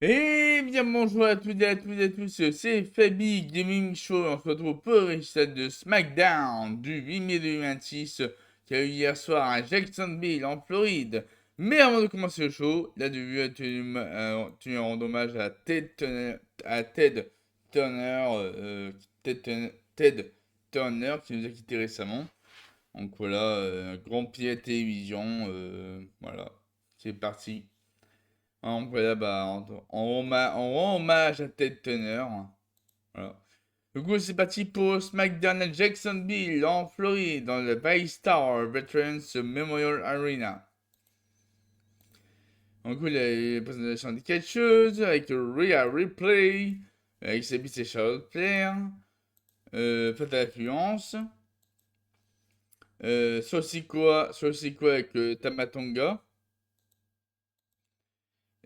Et bien bonjour à toutes et à tous et à tous, c'est Fabi Gaming Show, on se retrouve pour l'épisode de SmackDown du 8 mai 2026 qui a eu hier soir à Jacksonville en Floride. Mais avant de commencer le show, la WWE a tenu un hommage à Ted Turner, Ted Turner qui nous a quitté récemment. Donc voilà, grand pied à télévision, voilà, c'est parti. Donc voilà, bah, on rend hommage à Ted Turner. Voilà. Du coup, c'est parti pour SmackDown à Jacksonville, en Floride, dans le VyStar Veterans Memorial Arena. Donc, il y a les présentations des catcheuses avec Rhea Ripley, avec Sabine et Charlotte Flair, Fête à l'affluence, Sosikoa avec Tamatonga.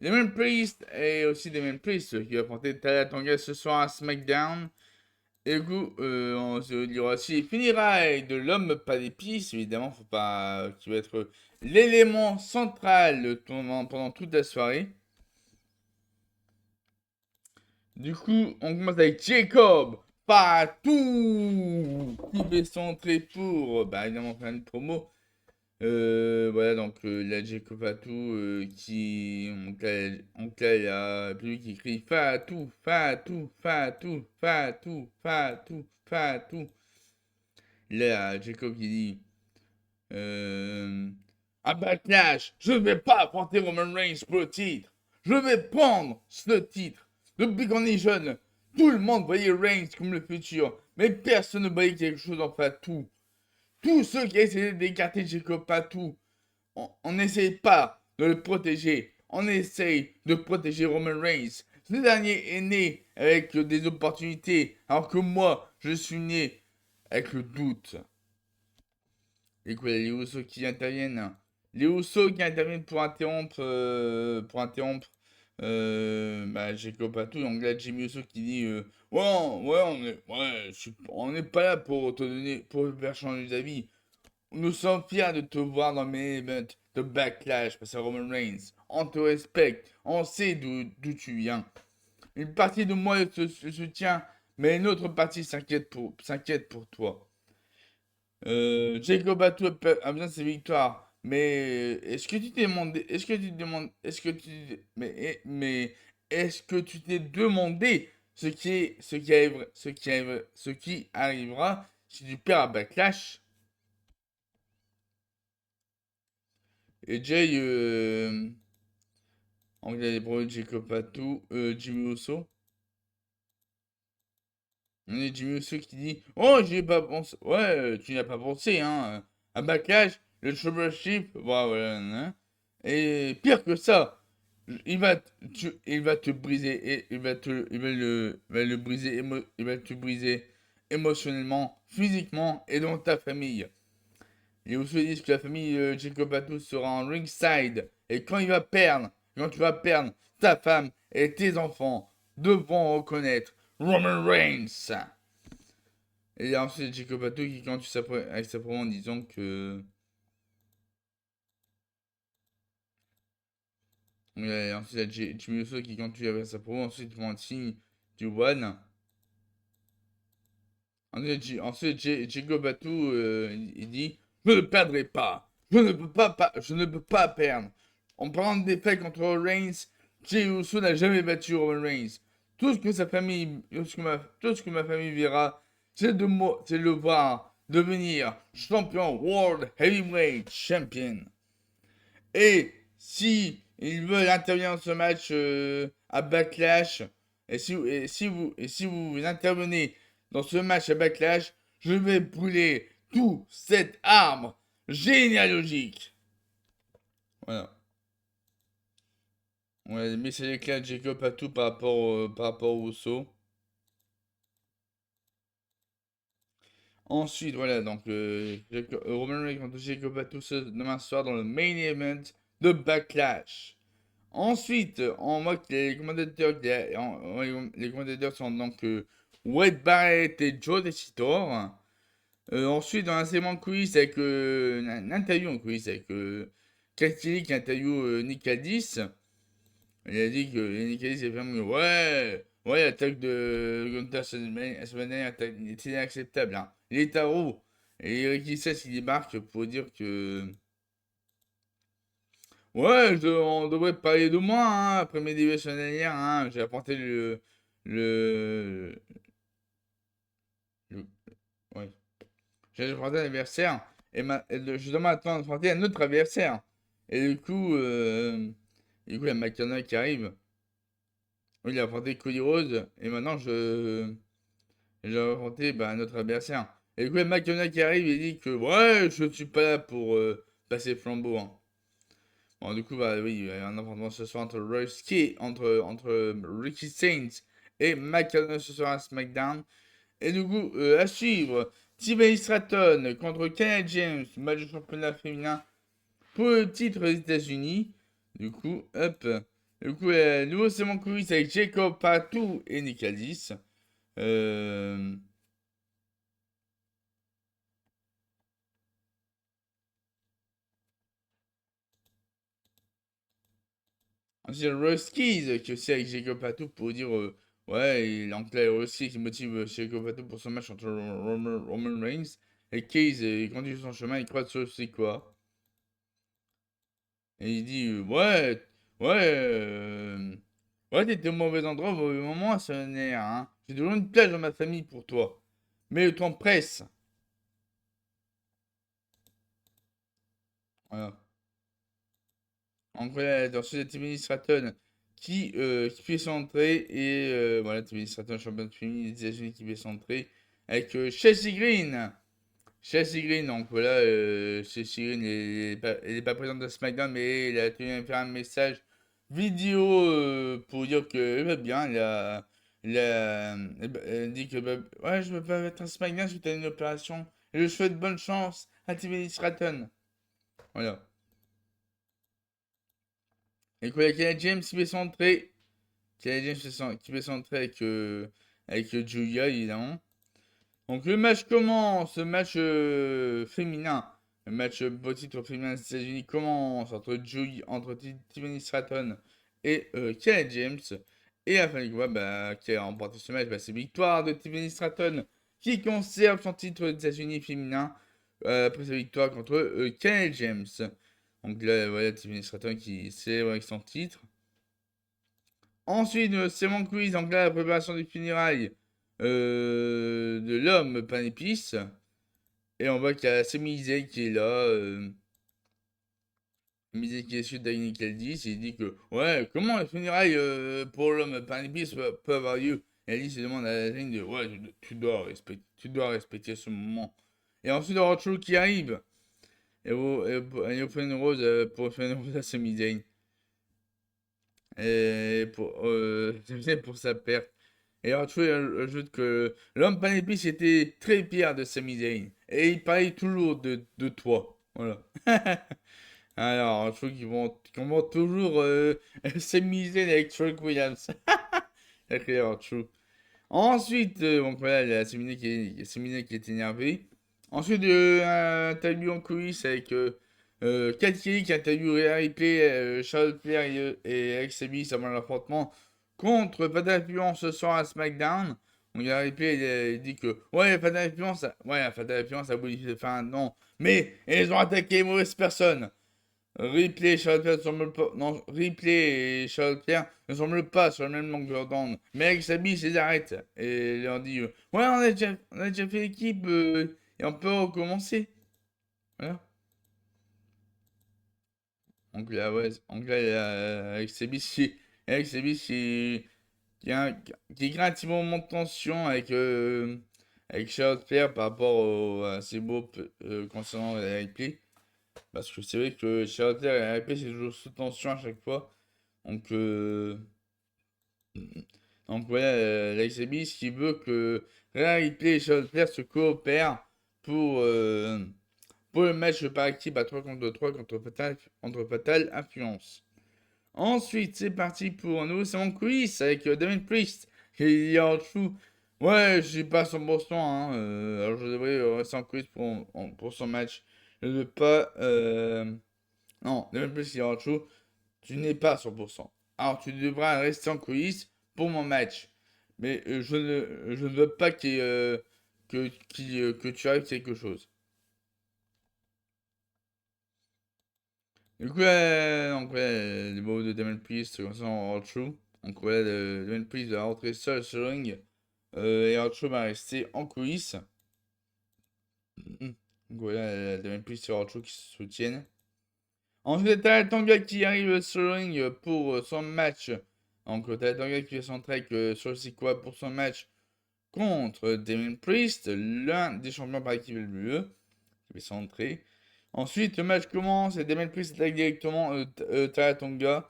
Les mêmes Priest et aussi les mêmes Priest qui va affronter Tamatonga ce soir à SmackDown. Et du coup, il y aura aussi Finirai de l'homme pas d'épices, évidemment, faut pas, qui va être l'élément central pendant toute la soirée. Du coup, on commence avec Jacob Patou qui fait son entrée pour, bah évidemment, faire une promo. Voilà, donc la Jacob Fatou qui. Donc là, il y a lui qui crie Fatou, Fatou, Fatou, Fatou, Fatou, Fatou. Là, il y a Jacob qui dit à Backlash, je ne vais pas affronter Roman Reigns pour le titre. Je vais prendre ce titre. Depuis qu'on est jeune, tout le monde voyait Reigns comme le futur, mais personne ne voyait quelque chose en Fatou. Tous ceux qui essayaient d'écarter Jacob Fatou, on n'essaye pas de le protéger. On essaye de protéger Roman Reigns. Ce dernier est né avec des opportunités, alors que moi, je suis né avec le doute. Et quoi, les Usos qui interviennent. Les Usos qui interviennent pour interrompre Jacob Patou. Donc là, Jimmy Uso qui dit ouais, on n'est pas là pour te donner, pour te faire changer d'avis. Nous sommes fiers de te voir dans mes events de Backlash face à Roman Reigns. On te respecte, on sait d'où tu viens. Une partie de moi te soutient, mais une autre partie s'inquiète pour toi. Jacob Batou a besoin de ses victoires. Mais est-ce que tu t'es demandé, est-ce que tu te demandes, est-ce que tu, mais est-ce que tu t'es demandé ce qui arrivera si tu perds à Backlash? Et Jay, en regardant les problèmes de Jacob Batou, Jimmy Uso. On est Jimmy Uso qui dit, oh, j'y ai pas pensé. Ouais, tu n'y as pas pensé, hein. À Backlash, le Championship, voilà, hein. Et pire que ça, il va te briser et va le briser, il va te briser émotionnellement, physiquement et dans ta famille. Et aussi disent que la famille Jacob Batou sera en ringside et quand tu vas perdre, ta femme et tes enfants devront reconnaître Roman Reigns. Et ensuite Jacob Batou qui continue avec sa promo en disant que ensuite, il y a Jimmy Uso qui continue avec sa promo. Ensuite, ils font un signe du One. Jacob Batou, il dit je ne perdrai pas. Je ne peux pas perdre. En parlant de défaite contre Reigns, Jey Uso n'a jamais battu Roman Reigns. Tout ce que ma famille verra, c'est de le voir devenir champion World Heavyweight Champion. Et si ils veulent intervenir dans ce match à Backlash, et si vous intervenez dans ce match à Backlash, je vais brûler tout cet arbre généalogique. Voilà. Ouais, mais c'est clair de Jacob à tout par rapport au Uso. Ensuite, voilà, donc Roman Reigns contre Jacob Patou demain soir dans le main event de Backlash. Ensuite, on voit que les commentateurs sont donc Wade Barrett et Joe Tessitore. Ensuite, dans un segment quiz avec une interview en quiz avec Cassidy qui interview Nick Aldis. Il a dit que Nicalis s'est fermé. Ouais, l'attaque de Gunther Semaine était inacceptable. Hein. Il est à roue. Et Ricky Sess, il débarque pour dire que. Ouais, on devrait parler de moi, hein, après mes débuts la dernière. Hein. J'ai apporté le, le- ouais. J'ai apporté un adversaire. Justement, maintenant, apporter un autre adversaire. Et du coup, il y a McKenna qui arrive. Oui, il a affronté Cody Rhodes. Et maintenant, j'ai affronté bah, notre adversaire. Et du coup, il y a McKenna qui arrive et dit que ouais, je suis pas là pour passer le flambeau. Hein. Bon, du coup, bah oui, il y a un affrontement ce soir entre Ricky Saints et McKenna ce soir à SmackDown. Et du coup, à suivre, Tiffany Stratton contre Kenya James, match de championnat féminin pour le titre des États-Unis. Du coup, hop. Du coup, nouveau segment coulisses avec Jacob Patou et Nick Aldis. Euh, Ensuite, Ross Keys, qui est aussi avec Jacob Patou pour dire ouais, et l'anglais aussi qui motive Jacob Patou pour son match entre Roman Reigns. Et Keys, il continue son chemin, il croit sur c'est quoi. Et il dit ouais, ouais, t'étais au mauvais endroit au mauvais moment, ça n'est hein. J'ai toujours une place dans ma famille pour toi. Mais le temps presse. Voilà. Donc voilà, dans ce Tiffany Stratton qui fait son entrée et voilà, Tiffany Stratton, championne féminine des États-Unis qui fait son entrée avec Chelsea Green. Chelsea Green, donc voilà, Chelsea Green, elle est pas présente à SmackDown, mais elle a tenu à faire un message vidéo pour dire qu'elle va bien. Elle dit que ouais, je veux pas être à SmackDown suite à une opération. Et je souhaite bonne chance à Tiffany Stratton. Voilà. Et quoi, il y a James qui fait son entrée. Canadien qui fait son entrée avec Julia, évidemment. Donc le match commence, le match féminin. Le match beau titre féminin des États-Unis commence entre Tiffany Stratton et Kiana James. Et à la fin du combat, bah, qui a remporté ce match, bah, c'est victoire de Tiffany Stratton qui conserve son titre des États-Unis féminin après sa victoire contre Kiana James. Donc là, voilà, Tiffany Stratton qui célèbre avec son titre. Ensuite, c'est mon quiz, donc là, la préparation des funérailles de l'homme pain épice. Et on voit qu'il y a Sami Zayn qui est là. Sami Zayn qui est suite d'Agni Caldis. Il dit que, ouais, comment les funérailles pour l'homme pain épice peuvent avoir lieu? Et Alice se demande à Zayn de, ouais, tu dois respecter ce moment. Et ensuite, on retrouve qui arrive. Et vous fait une rose pour faire une rose à Sami Zayn. Et pour sa perte. Et Arthur ajoute que l'homme panépice était très fier de Sami Zayn. Et il parlait toujours de toi. Voilà. Alors, je trouve qu'ils vont toujours Sami Zayn avec Trick Williams. Sacré Arthur. Ensuite, donc voilà, il y a Sami Zayn qui est énervé. Ensuite, un interview en coulisses avec Kat Kelly qui a interviewé Rhea Ripley, Charlotte Flair et Alexa Bliss avant l'affrontement contre Fatal Influence ce soir à SmackDown. Donc Rhea Ripley il dit que ouais, Fatal Influence a voulu faire un non, mais ils ont attaqué les mauvaises personnes. Ripley et Charlotte Flair ne semblent pas, non, Ripley et Charlotte Flair ne semblent pas sur le même longueur d'onde. Mais Alexa Bliss les arrête et leur dit ouais, on a déjà fait l'équipe et on peut recommencer. Voilà. Donc là, ouais, donc là, il y a Alex Sebis qui, a un- qui crée un petit moment de tension avec Charlotte Flair par rapport à ses mots concernant la replay. Parce que c'est vrai que Charlotte Flair et la replay, c'est toujours sous tension à chaque fois. Donc, donc voilà, Alex Sebis qui veut que Rhea Ripley et Charlotte Flair se coopèrent pour, euh, pour le match par équipe à 3 contre 3 contre Fatal Influence. Ensuite, c'est parti pour un nouveau segment quiz avec Damien Priest qui dit en dessous ouais, je suis pas à 100%, hein, alors je devrais rester en quiz pour son match. Je ne veux pas. Non, Damien Priest qui dit en dessous tu n'es pas à 100%. alors tu devras rester en coulisses pour mon match. Mais je ne veux pas que tu arrives quelque chose. Du coup, donc, ouais, les mots de Damien Priest concernant R-Truth. Donc, ouais, Damien Priest va rentrer seul sur le ring. Et R-Truth va rester en coulisses. Donc, voilà, Damien Priest et R-Truth qui se soutiennent. Ensuite, t'as Tanga qui arrive sur le ring pour son match. Donc, t'as Tanga qui fait son trek sur le site quoi pour son match contre Damien Priest, l'un des champions par équipe LBE, qui fait son entrée. Ensuite, le match commence et Damien Priest attaque directement Tanga Tonga.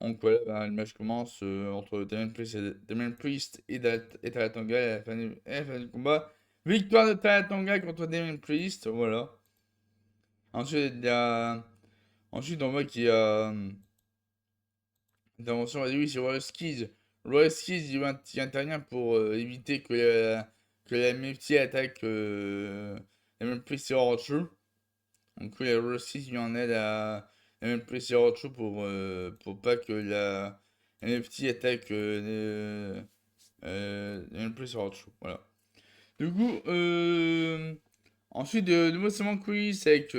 Donc voilà, bah, le match commence entre Damien Priest et Tanga Tonga à la fin du combat. Victoire de Tanga Tonga contre Damien Priest, voilà. Ensuite, ensuite on voit qu'il y a intervention, oui, c'est Royal Skis. Royal Skis, il intervient pour éviter que la MFT attaque la Priest et Archer. Donc oui, la Royal Skis lui en aide à la Priest et Archer pour pas que la NFT attaque la Priest et Archer. Voilà. Du coup, ensuite, de nouveau, c'est mon quiz avec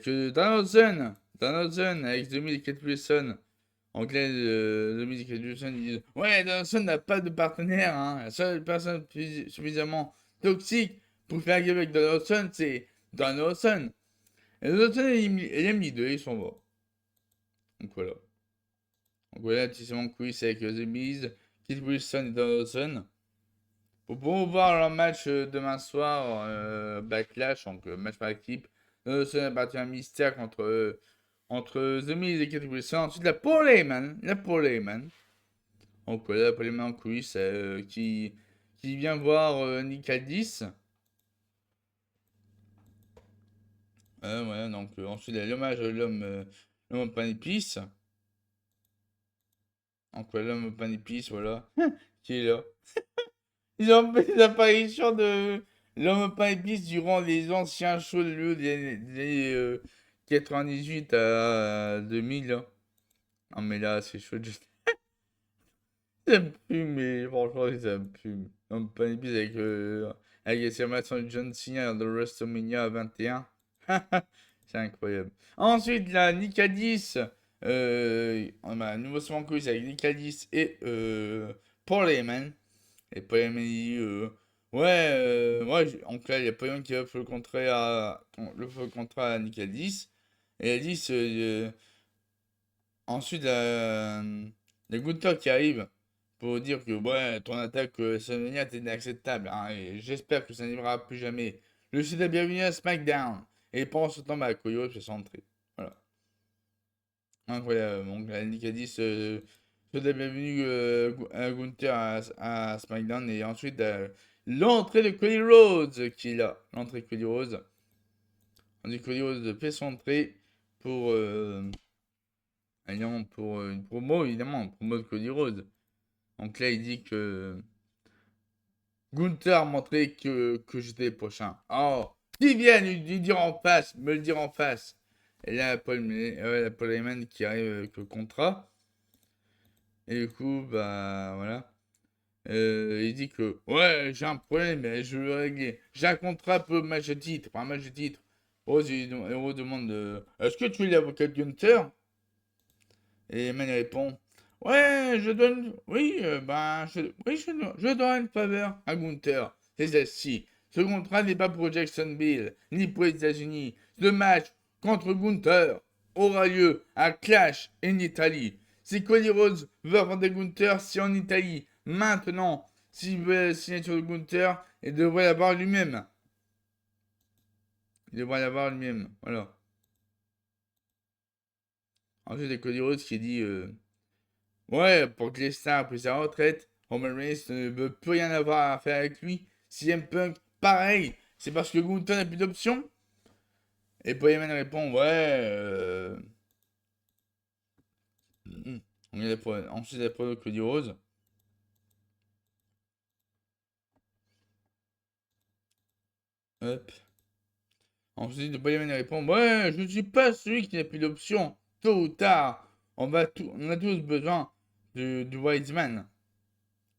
Donaldson. Donaldson avec 2004 Wilson. Anglais de musique Johnson, ils disent ouais, Donaldson n'a pas de partenaire, hein. La seule personne suffisamment toxique pour faire gueule avec Donaldson, c'est Donaldson. Et Donaldson, il aime l'idée, ils sont morts. Donc voilà. Donc voilà, petit segment quiz avec The Miz, Kit Wilson et Donaldson. Pour pouvoir voir leur match demain soir, Backlash, donc match par équipe. Donaldson a battu un mystère entre The Miz et Kit Wilson. Ensuite, la Paul Heyman. La Paul Heyman. Donc voilà, pour les mains en coulisses, qui vient voir Nick Aldis. Ouais, donc ensuite, il y a l'hommage à l'homme au pain d'épices. Donc voilà, l'homme au pain d'épices, voilà, qui est là. Ils ont fait l'apparition de l'homme au pain d'épices durant les anciens shows de lieu des 98 à 2000. Hein. Non mais là, c'est chaud. Ça me fume, mais franchement, ça me fume. Un pain d'épices avec les célébrations de John Cena de WrestleMania 21. C'est incroyable. Ensuite, la Nicadis. On a un nouveau segment quiz avec Nicadis et Paul Heyman. Et Paul Heyman dit donc là, il y a Paul Heyman qui offre le contrat à Nicadis. Et elle dit ensuite, les Gunther qui arrivent pour dire que ouais, ton attaque Sony est inacceptable. Hein, et j'espère que ça n'arrivera plus jamais. Je suis la bienvenue à SmackDown. Et pendant ce temps, bah, Koyo se centré. Voilà. Incroyable. Donc, Nick a dit souhaite la bienvenue à Gunther à SmackDown. Et ensuite, l'entrée de Cody Rhodes qui est là. L'entrée de Cody Rhodes. On dit Cody Rhodes fait son entrée pour, évidemment, pour une promo, évidemment, une promo de Cody Rhodes. Donc là, il dit que Gunther a montré que j'étais le prochain. Oh, qui vient lui dire en face, me le dire en face. Et là, Paul Heyman qui arrive avec le contrat. Et du coup, bah voilà. Il dit que ouais, j'ai un problème, mais je veux le régler. J'ai un contrat pour match de titre, pour un match de titre. Rose demande est-ce que tu es l'avocat de Gunther? Et Heyman répond ouais, je donne. Oui, je donne une faveur à Gunther. C'est celle-ci. Ce contrat n'est pas pour Jacksonville, ni pour les États-Unis. Ce match contre Gunther aura lieu à Clash en Italie. Si Cody Rhodes veut affronter Gunther, c'est en Italie. Maintenant, s'il veut la signature de Gunther, il devrait l'avoir lui-même. Il devrait l'avoir lui-même. Voilà. Ensuite, il y a Cody Rhodes qui dit ouais, pour que les stars puissent sa retraite, Roman Reigns ne veut plus rien avoir à faire avec lui. CM Punk, pareil. C'est parce que Gunther n'a plus d'options. Et Boyman répond ouais. Ensuite, la preuve Cody Rose. Hop. Ensuite, Boyman répond ouais, je ne suis pas celui qui n'a plus d'options. Tôt ou tard, on a tous besoin du Wise Man.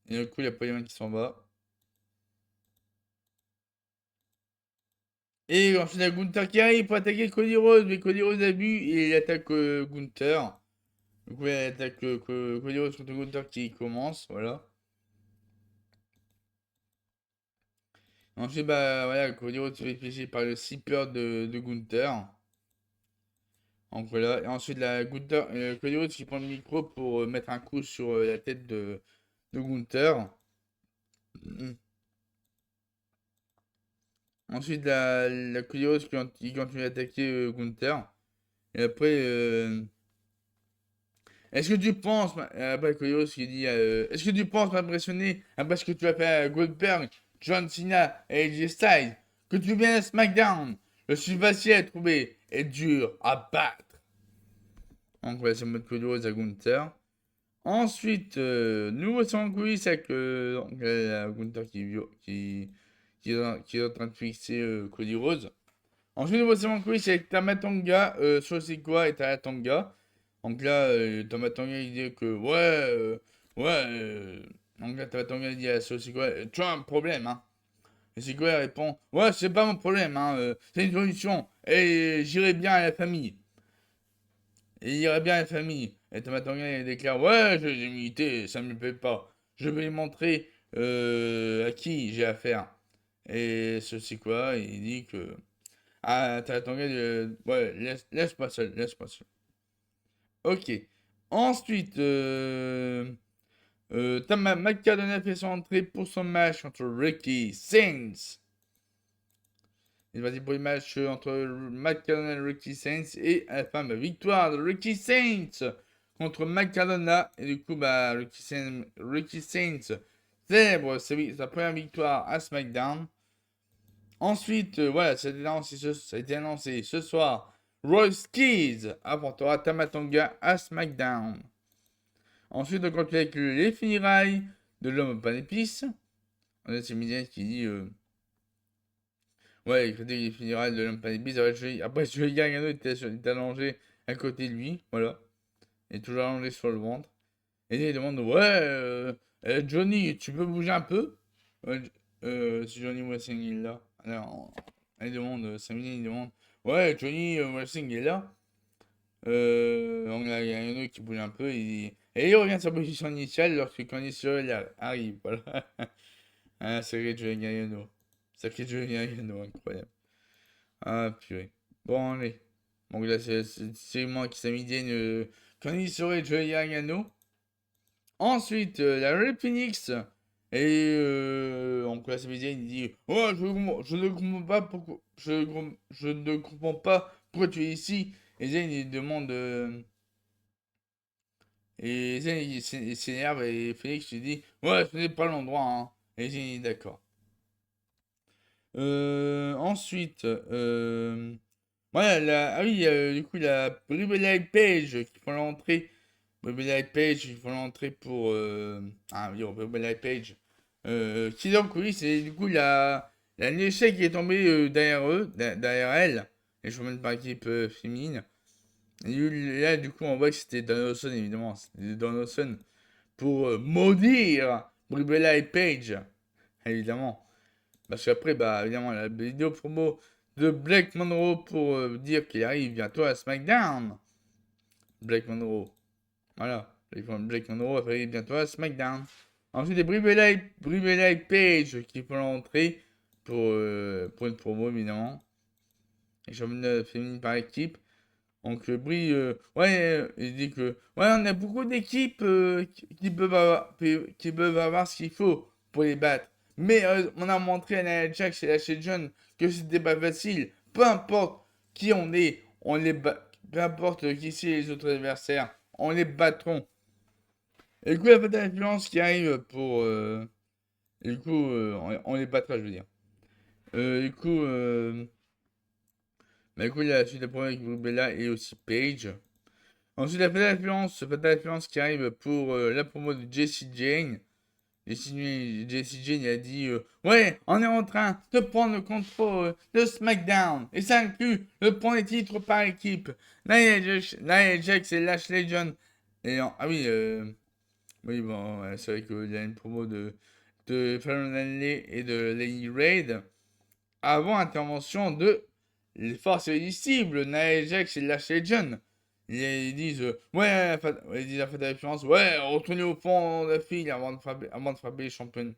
Et du coup, il y a Polyman qui s'en va. Et ensuite, il y a Gunther qui arrive pour attaquer Cody Rhodes, mais Cody Rhodes a vu et il attaque Gunther. Du coup, il attaque Cody Rhodes contre Gunther qui commence, voilà. Ensuite, bah voilà, Cody Rhodes se fait piéger par le Sleeper de Gunther. Donc voilà, et ensuite, Cody Rhodes qui prend le micro pour mettre un coup sur la tête de Gunther. Mm. Ensuite, la Cody Rhodes qui continue d'attaquer Gunther. Et après, est-ce que tu penses, après Koyo, qui dit, est-ce que tu penses m'impressionner après ce que tu as fait à Goldberg, John Cena et AJ Styles, que tu viennes à SmackDown? Je suis facile à trouver et dur à battre. Donc voilà, c'est le mode Cody Rhodes à Gunther. Ensuite, nouveau son coulisses avec donc, Gunther qui est en train de fixer Cody Rhodes. Ensuite, nouveau segment coulisses avec Tamatonga, Sosikoa et Talatanga. Donc là, Tamatanga il dit que ouais, donc là Tamatanga il dit à Sosikoa, tu as un problème, hein. Et Sosikoa répond, ouais, c'est pas mon problème, hein, c'est une solution, et j'irai bien à la famille. Et il irait bien à la famille. Et Tamatanga il déclare, ouais, je les ai milités, ça me plaît pas. Je vais lui montrer à qui j'ai affaire. Et Sosikoa il dit que ah, t'as ton gars de... Ouais, laisse-moi seul, laisse-moi seul. Ok. Ensuite, McCardona fait son entrée pour son match contre Ricky Saints. Il va dire pour le match entre McCardona et Ricky Saints. Et à la fin, victoire de Ricky Saints contre McCardona. Et du coup, Ricky Saints célèbre sa première victoire à SmackDown. Ensuite, voilà, ça a été annoncé ce soir. Royce Keys apportera Tamatonga à SmackDown. Ensuite, on continue avec les funérailles de l'homme au pain d'épices. On a Sami qui dit ouais, il critique les funérailles de l'homme au pain d'épices. Après, Joey Gargano était allongé à côté de lui. Voilà. Il est toujours allongé sur le ventre. Et il demande ouais, Johnny, tu peux bouger un peu si Johnny Wrestling est là. Alors, il demande, Sami il demande ouais, Johnny Wrestling est là. Donc là, il y a un autre qui bouge un peu et il revient à sa position initiale lorsque Candice arrive. Voilà. Ah, sacré Johnny Gargano. Sacré Johnny Gargano, incroyable. Ah, purée. Bon, allez. Donc là, c'est moi qui s'est mis Candice et Johnny Gargano. Ensuite, la Red Phoenix. Et donc là, il dit oh, je ne comprends pas pourquoi. Je ne comprends pas pourquoi tu es ici. Et Zayn il demande. Et Zayn il s'énerve et Phoenix lui dit ouais, ce n'est pas l'endroit. Hein. Et Zayn il est d'accord. Ensuite, voilà, ah oui, du coup, la Brie Page qui font l'entrée. Brie Page, ils font l'entrée pour. Ah oui, Brie Page. Qui donc, oui, c'est du coup la Nechelle qui est tombée derrière eux, derrière elle. Et je remets par équipe féminine. Et là, du coup, on voit que c'était Danielson, évidemment. C'était Danielson pour maudire Brie Page, évidemment. Parce qu'après, bah, évidemment, la vidéo promo de Blake Monroe pour dire qu'il arrive bientôt à SmackDown. Blake Monroe. Voilà. Blake Monroe arrive bientôt à SmackDown. Ensuite, il y a Brie Page qui font l'entrée pour une promo, évidemment. Et championne féminine par équipe. Donc, Brie, il dit que, ouais, on a beaucoup d'équipes qui peuvent avoir ce qu'il faut pour les battre. Mais on a montré à Nia Jax et Lachey John que c'était pas facile. Peu importe qui on est, on les bat. Peu importe qui c'est les autres adversaires, on les battront. Et du coup, la fatale influence qui arrive pour. Et du coup, on les battra, je veux dire. Du coup, du coup, il y a la suite de problème avec Bella et aussi Paige. Ensuite, fatale influence qui arrive pour la promo de Jessie Jane. Jessie Jane a dit ouais, on est en train de prendre le contrôle de SmackDown et ça inclut le point des titres par équipe. Nia Jax et Lashley John Ah oui, oui, bon, ouais, c'est vrai qu'il y a une promo de Fallon Henley et de Lenny Reid avant intervention de les forces irrésistibles, Nia Jax et Lashley Legend. Ils disent, ils disent à Fatal Influence, ouais, retournez au fond de la file avant de frapper les championnes,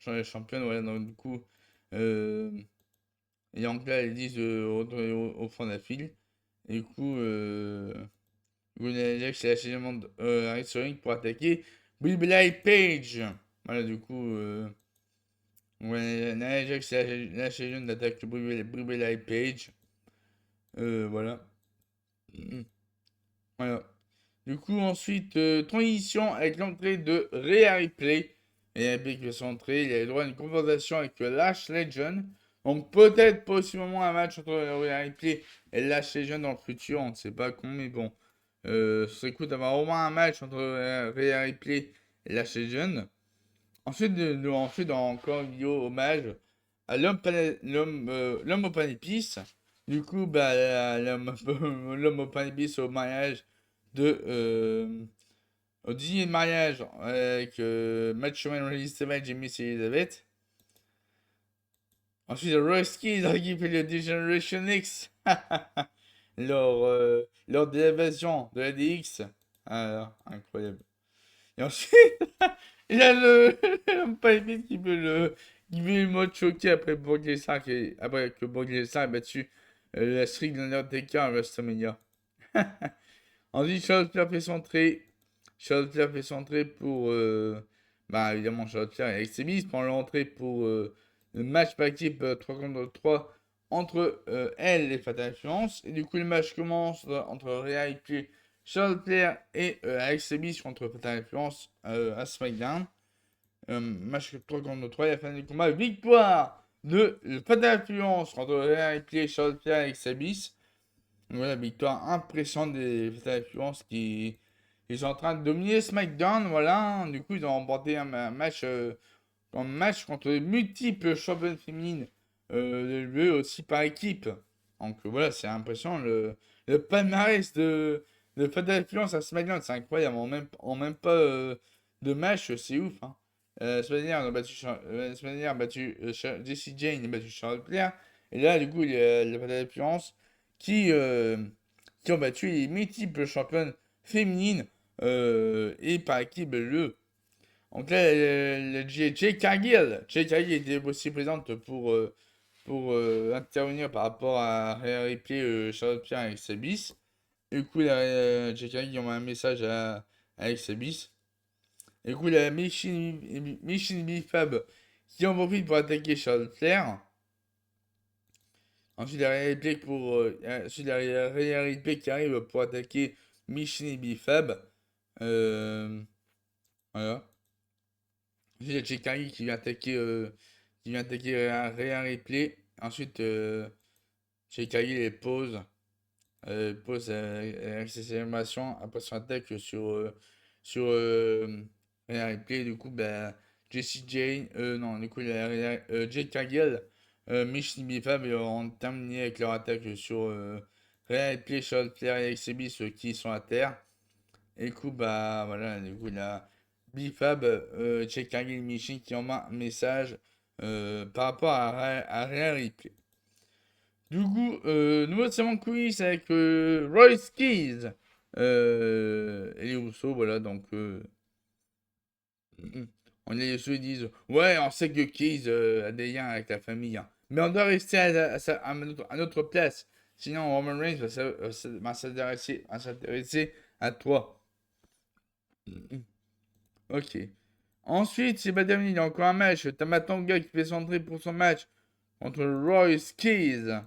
voilà, donc du coup, euh, et donc là, ils disent, retournez au fond de la file. Et du coup, Nia Jax et Lashley Legend arrivent sur le ring pour attaquer Brie Page. Voilà, du coup, ouais, Nia Jax et Lashley Legend attaquent Brie Page. Voilà. Voilà. Du coup, ensuite, transition avec l'entrée de Rhea Ripley. Et Ripley qui va s'entrer, il a le droit à une confrontation avec Lash Legend. Donc peut-être possiblement un match entre Rhea Ripley et Lash Legend dans le futur, on ne sait pas quand, mais bon. Ce serait cool d'avoir au moins un match entre Rhea Ripley et Lash Legend. Ensuite, encore une vidéo hommage à l'homme au pain d'épices. Du coup, bah, l'homme au pain d'épices au mariage au dîner de mariage avec Macho Man Randy Savage et Miss Elizabeth. Ensuite, Royce Keys qui fait le D-Generation X lors de l'invasion de la DX. Ah, incroyable. Et ensuite, il y a l'homme pas épite qui veut le mode choqué après après que Brock Lesnar ait battu la streak de l'Undertaker à WrestleMania. Ensuite, Charlotte Flair fait son trait. Charlotte Flair fait son trait pour. Bah, évidemment, Charlotte Flair et Alexa Bliss prend l'entrée pour le match par équipe 3 contre 3 entre elle et Fatal Influence. Et du coup, le match commence entre Rhea Ripley, Charlotte Flair et Alexa Bliss contre Fatal Influence à SmackDown. Match 3 contre 3 et la fin du combat. Victoire de Fatal Influence entre Rhea Ripley, Charlotte Flair et Alexa Bliss. Voilà, victoire impressionnante des Fatal Influence qui ils sont en train de dominer SmackDown. Voilà, du coup, ils ont remporté un match contre les multiples championnes féminines de l'UE aussi par équipe. Donc voilà, c'est impressionnant. Le palmarès de Fatal Influence à SmackDown, c'est incroyable. En même pas de match, c'est ouf. Hein. La semaine dernière, la semaine dernière, Jessie Jane a battu Charlotte Flair. Et là, du coup, il y a le Fatal Influence qui, euh, qui ont battu les multiples championnes féminines et par équipe le. Donc là, Jay Cargill. Jay Cargill était aussi présente pour intervenir par rapport à Rhea Ripley, Charlotte Flair et Alexa Bliss. Du coup, Jay Cargill envoie un message à Alexa Bliss. Du coup, la Mission Bifab qui en profite pour attaquer Charlotte Flair. Ensuite, il y a Rhea Ripley qui arrive pour attaquer Mission et Bifab. Voilà. Ensuite, il y a Chikari qui vient attaquer Rhea Ripley. Ensuite, Chikari les pose avec ses animations après son attaque sur Rhea Ripley. Du coup, bah, Jessie Jane, non, du coup, il y a Jade Cargill, Mish Bifab ont terminé avec leur attaque sur Rhea Ripley, Charlotte Flair et Alexa Bliss qui sont à terre. Et du coup, bah voilà, du coup, la Bifab, Jade Cargill et Michin qui envoient un message par rapport à Rhea Ripley. Du coup, nouveau segment quiz avec Royce Keys et les Rousseau, voilà, donc on est ceux qui disent ouais, on sait que Keys a des liens avec la famille, hein. Mais on doit rester à notre place, sinon Roman Reigns va s'intéresser à toi. Ok. Ensuite, c'est pas terminé, il y a encore un match. Tama Tonga qui fait son entrée pour son match contre Royce Keys.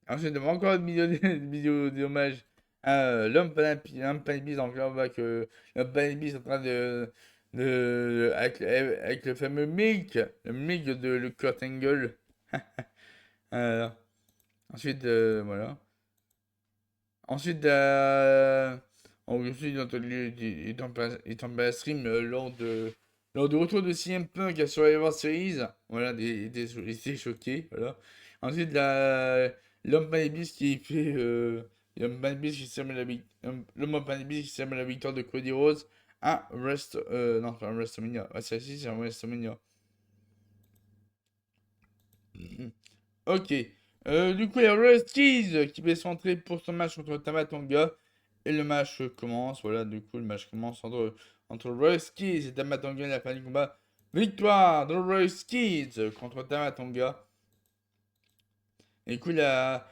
Ensuite, on a encore une vidéo d'hommage à l'homme Panibis. Donc là, on voit que l'homme Panibis est en train avec le fameux Milk, le Milk de le Kurt Angle. Euh, ensuite, voilà. Ensuite, ensuite il est en plein stream lors du retour de CM Punk à Survivor Series. Voilà, il était choqué. Voilà. Ensuite, l'homme Panibis qui fait qui célèbre la victoire de Cody Rhodes à non, pas WrestleMania. Ouais, celle-ci, c'est un WrestleMania. Ok. Du coup, il y a Rusty qui va s'entrer pour son match contre Tama Tonga. Et le match commence. Voilà, du coup, le match commence entre Rusty et Tama Tonga. La fin du combat. Victoire de Rusty contre Tama Tonga. Et du coup, la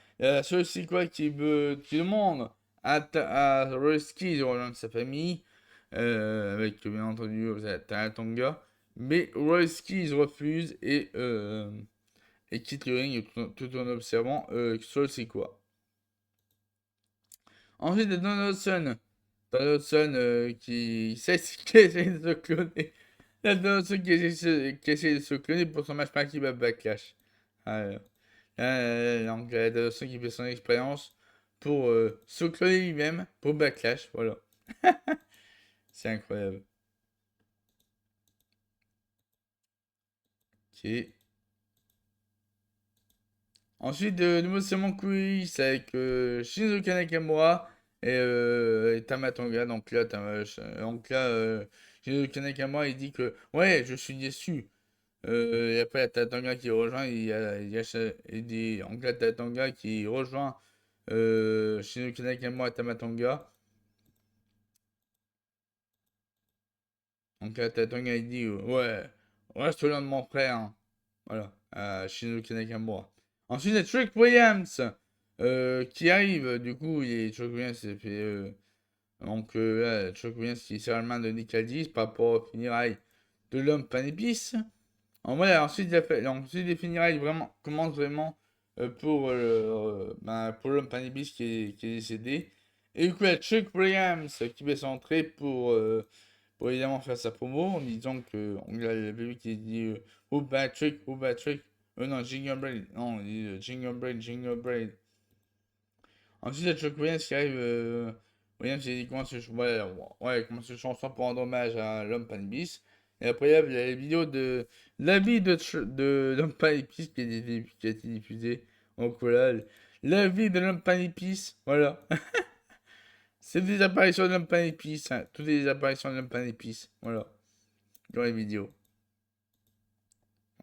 seule c'est quoi qui demande à Rusty de rejoindre sa famille. Avec bien entendu Tama Tonga. Mais Rusty refuse et quitte le ring tout en observant Sol c'est quoi. Ensuite, Donaldson. Donaldson qui essaie de se cloner. Donaldson qui essaie de se cloner pour son match par équipe à Backlash. Alors, donc, Donaldson qui fait son expérience pour se cloner lui-même pour Backlash. Voilà. C'est incroyable. Ok. Ensuite, nouveau segment quiz avec Shinsuke Nakamura et Tama Tonga. Shinsuke Nakamura il dit que ouais, je suis déçu. Et après, il y a Tama Tonga qui rejoint. Donc là, Tama Tonga qui rejoint Shinsuke Nakamura et Tama Tonga. Donc là, Tama Tonga il dit ouais, reste loin de mon frère, hein. Voilà, Shinsuke Nakamura. Ensuite, il y a Trick Williams qui arrive. Du coup, Trick Williams s'est fait. Là, Trick Williams qui serre la main de Nick Aldis par rapport au funérailles de l'homme pan épice. En vrai, ensuite, les funérailles vraiment, commencent vraiment pour l'homme pan épice qui est décédé. Et du coup, il y a Trick Williams qui va s'entrer pour évidemment faire sa promo en disant que on a le bébé qui dit Who bad trick, who bad trick. Non, Jingle Braid. Non, il dit Jingle Braid, Jingle Braid. Ensuite, il y a Chuck Williams qui arrive. Williams, il dit commence une chanson pour rendre hommage à l'homme Panibis. Et après, il y a les vidéos de la vie de l'homme Panibis qui a été diffusée. Donc voilà, la vie de l'homme Panibis. Voilà. C'est des apparitions de l'homme Panibis. Hein. Toutes les apparitions de l'homme Panibis. Voilà. Dans les vidéos.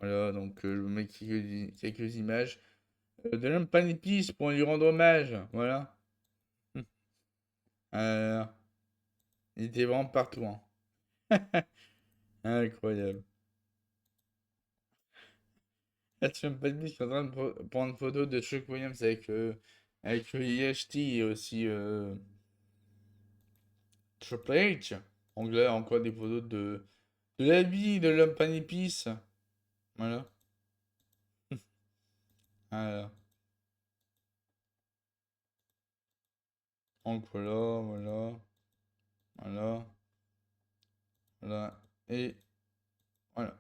Voilà, donc je vous mets quelques images de l'homme Panipis pour lui rendre hommage. Voilà. Euh, il était vraiment partout. Hein. Incroyable. Là, tu l'homme Panipis qui est en train de prendre une photo de Chuck Williams avec EST et aussi Triple H. Donc là, encore des photos de la vie de l'homme Panipis. Voilà. Voilà. Donc voilà, voilà, voilà, voilà. Et voilà.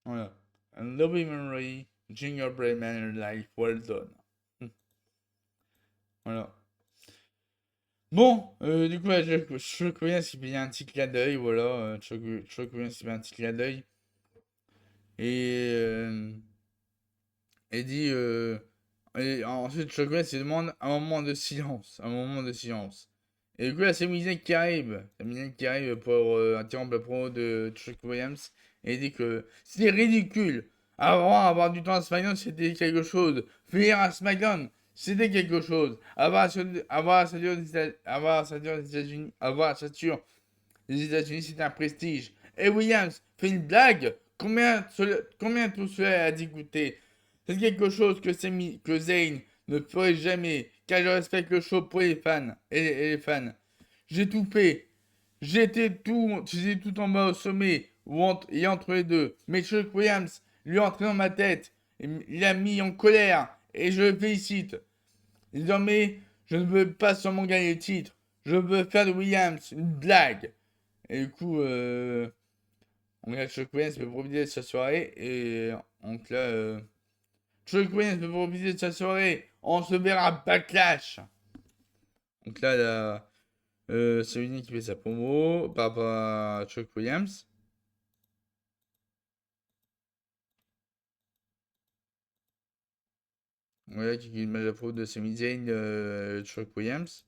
Voilà. And lovely memory, gingerbread man in life, well done. Voilà. Bon, du coup, je connais s'il fait un petit clin d'œil, voilà. Je connais s'il fait un petit clin d'œil. Et, et dit. Et ensuite, je connais s'il demande un moment de silence. Un moment de silence. Et du coup, là, c'est Mizek qui arrive. C'est Mizek qui arrive pour interrompre le promo de Chuck Williams. Et il dit que c'est ridicule. Avant, avoir du temps à SmackDown, c'était quelque chose. Finir à SmackDown, c'était quelque chose. Avoir sa ceinture des États-Unis, avoir sa ceinture des États-Unis, c'est un prestige. Et Williams fait une blague. Combien tout cela a dégoûté. C'est quelque chose que Zayn ne ferait jamais, car je respecte le show pour les fans et les fans. J'ai tout fait. J'étais tout en bas au sommet et entre les deux. Mais Chuck Williams lui est entré dans ma tête. Il a mis en colère et je le félicite. Désormais, je ne veux pas seulement gagner le titre. Je veux faire de Williams une blague. Et du coup, on regarde Chuck Williams peut profiter de sa soirée. Et donc là, Chuck Williams peut profiter de sa soirée. On se verra Backlash. Donc là, c'est Unique qui fait sa promo par rapport à Chuck Williams. Voilà, qui met la faute de Sami Zayn, Chuck Williams.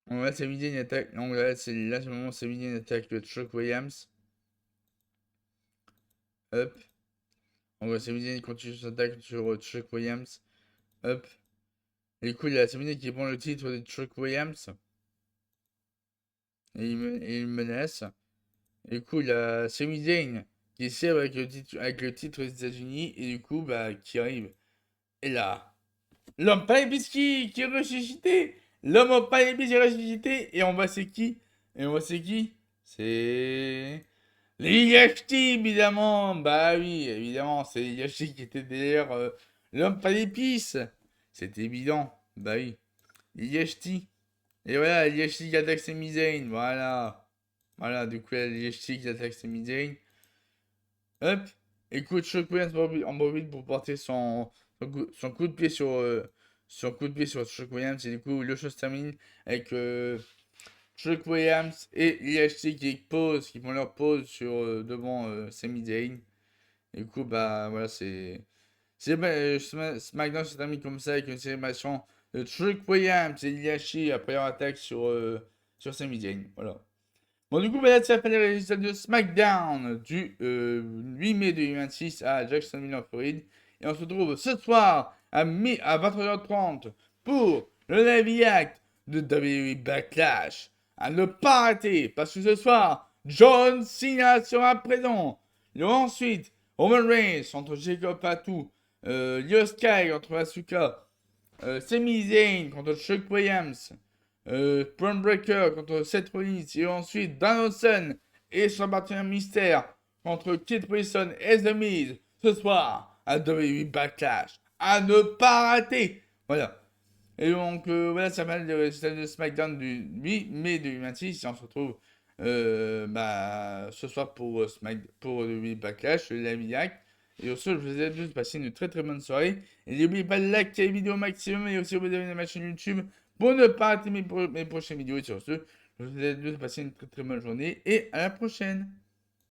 On va Sami Zayn attaque. Non, là, c'est le moment où Sami Zayn attaque le Chuck Williams. Hop. On voit Sami Zayn continue son attaque sur Chuck Williams. Hop. Et du coup, il y a Sami Zayn qui prend le titre de Chuck Williams. Et il menace. Et du coup, il y a Sami Zayn qui essaie avec le titre des États-Unis. Et du coup, bah, qui arrive. Et là, l'homme pas qui est ressuscité. L'homme au pas qui est ressuscité. Et on voit c'est qui. Et on voit c'est qui. C'est Liyachi, évidemment. Bah oui, évidemment. C'est Liyachi qui était derrière l'homme pas d'épices. C'est évident. Bah oui. Liyachi. Et voilà, Liyachi qui attaque Sami Zayn. Voilà. Voilà, du coup, Liyachi qui attaque Sami Zayn. Hop. Écoute, Shock Williams en profite pour porter son coup de pied son coup de pied sur Shock Williams. Et du coup, le show se termine avec Shock Williams et IHC qui font leur pause devant Sami Zayn. Et du coup, bah voilà, SmackDown se termine comme ça avec une célébration de Shock Williams et IHC après leur attaque sur Sami Zayn. Voilà. Bon, du coup, bah, là, ça fait les résultats de SmackDown du 8 mai 2026 à Jacksonville en Floride. Et on se retrouve ce soir à 23h30 pour le live act de WWE Backlash. À ne pas rater, parce que ce soir, John Cena sera présent. Il y aura ensuite Roman Reigns contre Jacob Fatu, Io Sky contre Asuka, Sami Zayn contre Chuck Williams, Braun Breaker contre Seth Rollins et ensuite Danielson et son partenaire mystère contre Kit Wilson et The Miz ce soir à WWE Backlash. À ne pas rater. Voilà. Et donc voilà, ça va le résultat de SmackDown du 8 mai 2026 et on se retrouve ce soir pour le Backlash, le live react. Et au ce, je vous souhaite de passer une très très bonne soirée. Et n'oubliez pas de liker la vidéo au maximum et aussi vous abonner à ma chaîne YouTube pour ne pas rater mes prochaines vidéos. Et sur ce, je vous souhaite de passer une très très bonne journée et à la prochaine.